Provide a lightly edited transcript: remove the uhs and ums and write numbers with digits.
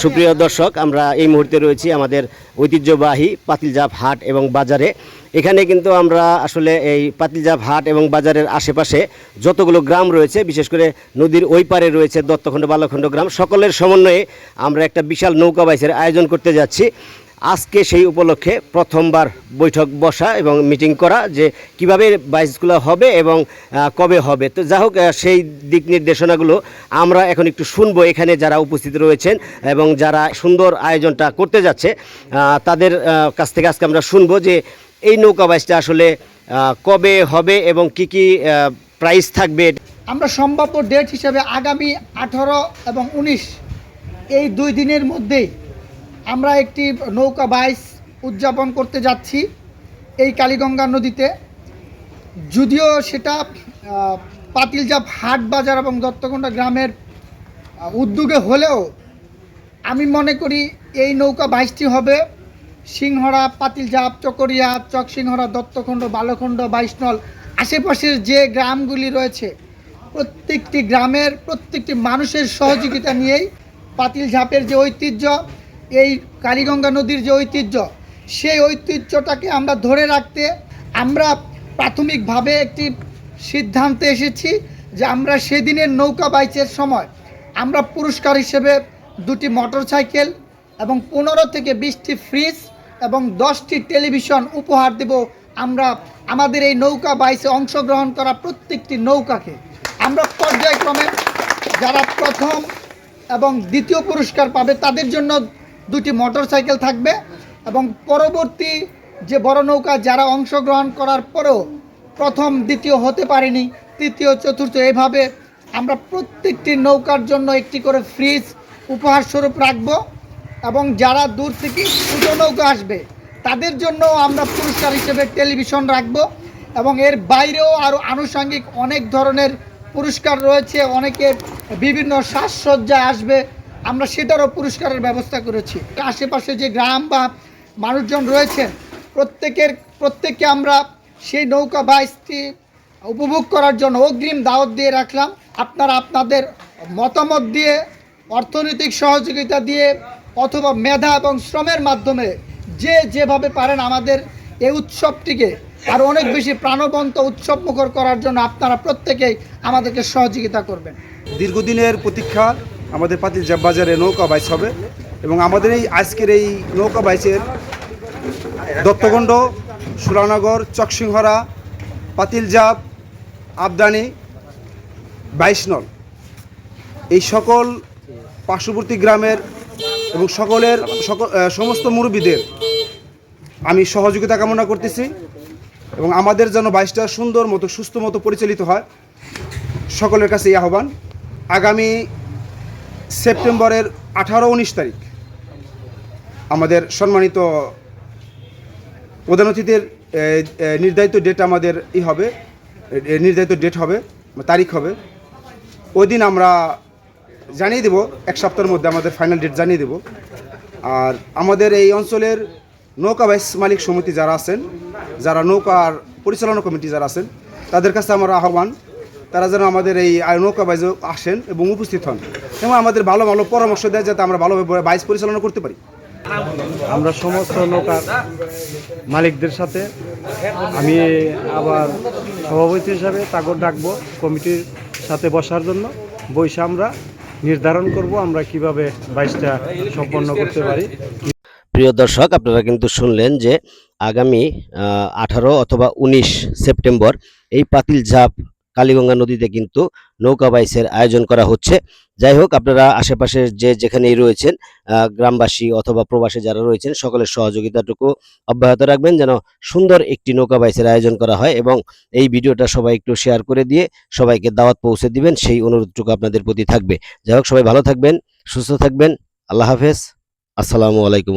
সুপ্রিয় দর্শক, আমরা এই মুহূর্তে রয়েছি আমাদের ঐতিহ্যবাহী পাতিলজাপ হাট এবং বাজারে। এখানে কিন্তু আমরা আসলে এই পাতিলজাপ হাট এবং বাজারের আশেপাশে যতগুলো গ্রাম রয়েছে, বিশেষ করে নদীর ওই পারে রয়েছে দত্তখণ্ড বালখণ্ড গ্রাম, সকলের সমন্বয়ে আমরা একটা বিশাল নৌকা বাইচের আয়োজন করতে যাচ্ছি। আজকে সেই উপলক্ষে প্রথমবার বৈঠক বসা এবং মিটিং করা যে কিভাবে বাইচগুলো হবে এবং কবে হবে। তো যা হোক, সেই দিক নির্দেশনাগুলো আমরা এখন একটু শুনবো এখানে যারা উপস্থিত রয়েছেন এবং যারা সুন্দর আয়োজনটা করতে যাচ্ছে তাদের কাছ থেকে আজকে আমরা শুনবো যে এই নৌকা বাইচটা আসলে কবে হবে এবং কি কি প্রাইস থাকবে। আমরা সম্ভাব্য ডেট হিসেবে আগামী 18 এবং 19 এই 2 দিনের মধ্যেই আমরা একটি নৌকা বাইচ উদযাপন করতে যাচ্ছি এই কালীগঙ্গা নদীতে। যদিও সেটা পাতিলজাপ হাট বাজার এবং দত্তখণ্ড গ্রামের উদ্যোগে হলেও আমি মনে করি এই নৌকা বাইচটি হবে সিংহরা, পাতিলজাপ, চকরিয়া, চকসিংহরা, দত্তখণ্ড, বালখণ্ড, বাইশনল আশেপাশের যে গ্রামগুলি রয়েছে প্রত্যেকটি গ্রামের প্রত্যেকটি মানুষের সহযোগিতা নিয়েই পাতিলঝাপের যে ঐতিহ্য, এই কালীগঙ্গা নদীর যে ঐতিহ্য, সেই ঐতিহ্যটাকে আমরা ধরে রাখতে আমরা প্রাথমিকভাবে একটি সিদ্ধান্তে এসেছি যে আমরা সেদিনের নৌকা বাইচের সময় আমরা পুরস্কার হিসেবে 2টি মোটরসাইকেল এবং 15 থেকে 20টি ফ্রিজ এবং 10টি টেলিভিশন উপহার দেব। আমরা আমাদের এই নৌকা বাইচে অংশগ্রহণ করা প্রত্যেকটি নৌকাকে আমরা পর্যায়ক্রমে যারা প্রথম এবং দ্বিতীয় পুরস্কার পাবে তাদের জন্য 2টি মোটরসাইকেল থাকবে এবং পরবর্তী যে বড় নৌকা যারা অংশগ্রহণ করার পরেও প্রথম দ্বিতীয় হতে পারেনি, তৃতীয় চতুর্থ, এভাবে আমরা প্রত্যেকটি নৌকার জন্য একটি করে ফ্রিজ উপহার স্বরূপ রাখব এবং যারা দূর থেকে ছোটো নৌকা আসবে তাদের জন্য আমরা পুরস্কার হিসেবে টেলিভিশন রাখব এবং এর বাইরেও আরও আনুষঙ্গিক অনেক ধরনের পুরস্কার রয়েছে। অনেকে বিভিন্ন সাজসজ্জায় আসবে, আমরা সেটারও পুরস্কারের ব্যবস্থা করেছি। আশেপাশে যে গ্রাম বা মানুষজন রয়েছেন প্রত্যেককে আমরা সেই নৌকা বাইচটি উপভোগ করার জন্য অগ্রিম দাওয়াত দিয়ে রাখলাম। আপনারা আপনাদের মতামত দিয়ে, অর্থনৈতিক সহযোগিতা দিয়ে অথবা মেধা এবং শ্রমের মাধ্যমে যে যেভাবে পারেন আমাদের এই উৎসবটিকে আর অনেক বেশি প্রাণবন্ত উৎসবমুখর করার জন্য আপনারা প্রত্যেকেই আমাদেরকে সহযোগিতা করবেন। দীর্ঘদিনের প্রতীক্ষা আমাদের পাতিলজাপ বাজারে নৌকা বাইচ হবে এবং আমাদের এই আজকের এই নৌকা বাইচের দত্তখণ্ড, সুরানগর, চকসিংহরা, পাতিলজাপ, আবদানি, বাইশনল এই সকল পার্শ্ববর্তী গ্রামের এবং সমস্ত মুরব্বীদের আমি সহযোগিতা কামনা করতেছি এবং আমাদের যেন বাইচটা সুন্দর মতো সুস্থ মতো পরিচালিত হয় সকলের কাছে এই আহ্বান। আগামী সেপ্টেম্বরের 18-19 তারিখ আমাদের সম্মানিত প্রধান অতিথির নির্ধারিত ডেট আমাদের নির্ধারিত ডেট হবে, তারিখ হবে। ওই দিন আমরা জানিয়ে দেব, 1 সপ্তাহের মধ্যে আমাদের ফাইনাল ডেট জানিয়ে দেব। আর আমাদের এই অঞ্চলের নৌকা বাইচ মালিক সমিতি যারা আছেন, যারা নৌকার পরিচালনা কমিটি যারা আছেন, তাদের কাছে আমার আহ্বান তারা যেন আমাদের এই নৌকা বাইচে আসেন এবং উপস্থিত হন এবং আমাদের ভালো ভালো পরামর্শ দেয় যাতে আমরা ভালোভাবে বাইচ পরিচালনা করতে পারি। আমরা সমস্ত নৌকার মালিকদের সাথে আমি আবার সভাপতি হিসাবে তাগর ডাকবো কমিটির সাথে বসার জন্য। বৈশা আমরা নির্ধারণ করব আমরা কিভাবে বাইচটা সম্পন্ন করতে পারি। প্রিয় দর্শক, আপনারা কিন্তু শুনলেন যে আগামী 18 অথবা 19 সেপ্টেম্বর এই পাতিলঝাপ কালীগঙ্গা নদীতে কিন্তু নৌকা বাইচের আয়োজন করা হচ্ছে। যাই হোক, আপনারা আশেপাশের যেখানেই রয়েছেন গ্রামবাসী অথবা প্রবাসী যারা রয়েছেন সকলের সহযোগিতাটুকু অব্যাহত রাখবেন যেন সুন্দর একটি নৌকা বাইচের আয়োজন করা হয় এবং এই ভিডিওটা সবাই একটু শেয়ার করে দিয়ে সবাইকে দাওয়াত পৌঁছে দিবেন, সেই অনুরোধটুকু আপনাদের প্রতি থাকবে। যাই হোক, সবাই ভালো থাকবেন, সুস্থ থাকবেন। আল্লাহ হাফেজ, আসসালামু আলাইকুম।